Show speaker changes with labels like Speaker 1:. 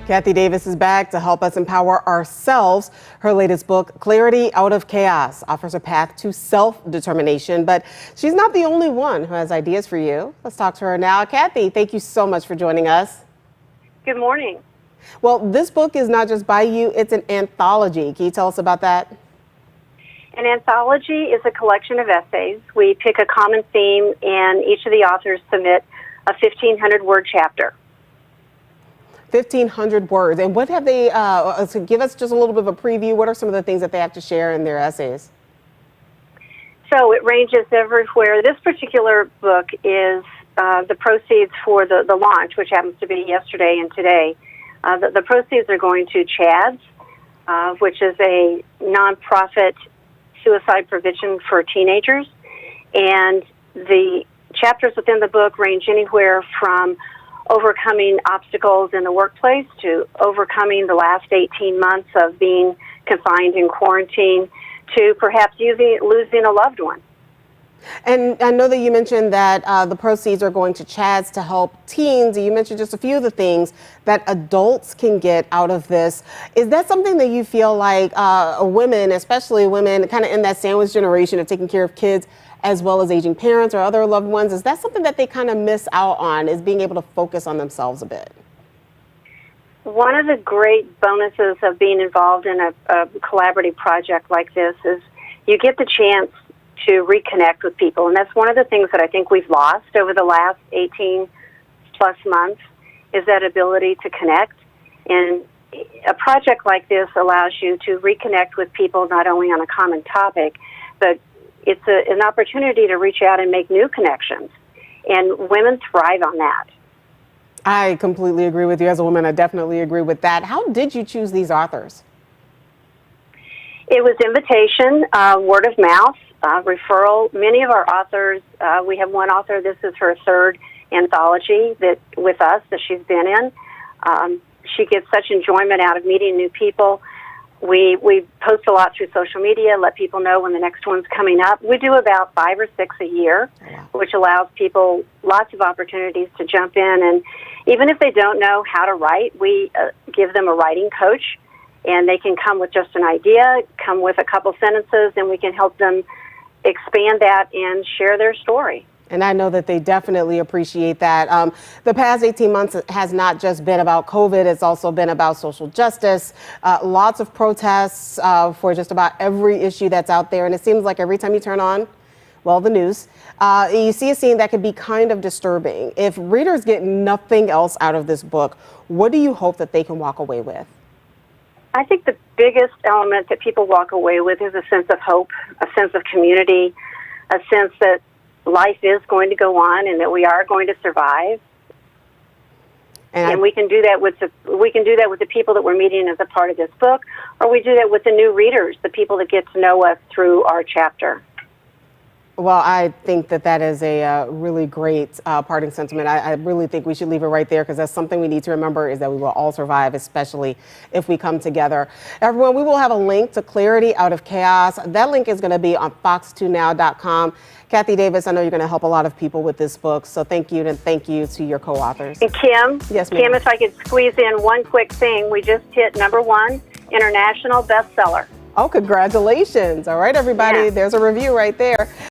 Speaker 1: Kathy Davis is back to help us empower ourselves. Her latest book, Clarity Out of Chaos, offers a path to self-determination, but she's not the only one who has ideas for you. Let's talk to her now. Kathy, thank you so much for joining us.
Speaker 2: Good morning.
Speaker 1: Well, this book is not just by you, it's an anthology. Can you tell us about that?
Speaker 2: An anthology is a collection of essays. We pick a common theme, and each of the authors submit a 1,500-word chapter.
Speaker 1: 1,500 words. And what have they, so give us just a little bit of a preview. What are some of the things that they have to share in their essays?
Speaker 2: So it ranges everywhere. This particular book is the proceeds for the launch, which happens to be yesterday and today. The proceeds are going to CHADS, which is a nonprofit suicide prevention for teenagers. And the chapters within the book range anywhere from overcoming obstacles in the workplace to overcoming the last 18 months of being confined in quarantine to perhaps losing a loved one.
Speaker 1: And I know that you mentioned that the proceeds are going to CHADS to help teens. You mentioned just a few of the things that adults can get out of this. Is that something that you feel like women, especially women kind of in that sandwich generation of taking care of kids as well as aging parents or other loved ones, is that something that they kind of miss out on, is being able to focus on themselves a bit?
Speaker 2: One of the great bonuses of being involved in a collaborative project like this is you get the chance to reconnect with people. And that's one of the things that I think we've lost over the last 18 plus months, is that ability to connect. And a project like this allows you to reconnect with people not only on a common topic, but it's an opportunity to reach out and make new connections. And women thrive on that.
Speaker 1: I completely agree with you. As a woman, I definitely agree with that. How did you choose these authors?
Speaker 2: It was invitation, word of mouth, referral. Many of our authors, we have one author, this is her third anthology with us that she's been in. She gets such enjoyment out of meeting new people. We post a lot through social media, let people know when the next one's coming up. We do about 5 or 6 a year, which allows people lots of opportunities to jump in. And even if they don't know how to write, we give them a writing coach, and they can come with just an idea, come with a couple sentences, and we can help them expand that and share their story.
Speaker 1: And I know that they definitely appreciate that. The past 18 months has not just been about COVID, it's also been about social justice, lots of protests for just about every issue that's out there. And it seems like every time you turn on, well, the news, you see a scene that could be kind of disturbing. If readers get nothing else out of this book, what do you hope that they can walk away with?
Speaker 2: I think the biggest element that people walk away with is a sense of hope, a sense of community, a sense that life is going to go on and that we are going to survive. And we can do that with the people that we're meeting as a part of this book, or we do that with the new readers, the people that get to know us through our chapter.
Speaker 1: Well, I think that that is a really great parting sentiment. I really think we should leave it right there, because that's something we need to remember, is that we will all survive, especially if we come together. Everyone, we will have a link to Clarity Out of Chaos. That link is going to be on fox2now.com. Kathy Davis, I know you're going to help a lot of people with this book, so thank you, and thank you to your co-authors.
Speaker 2: And Kim,
Speaker 1: yes, ma'am.
Speaker 2: Kim, if I could squeeze in one quick thing, we just hit #1 international bestseller.
Speaker 1: Oh, congratulations. All right, everybody, There's a review right there.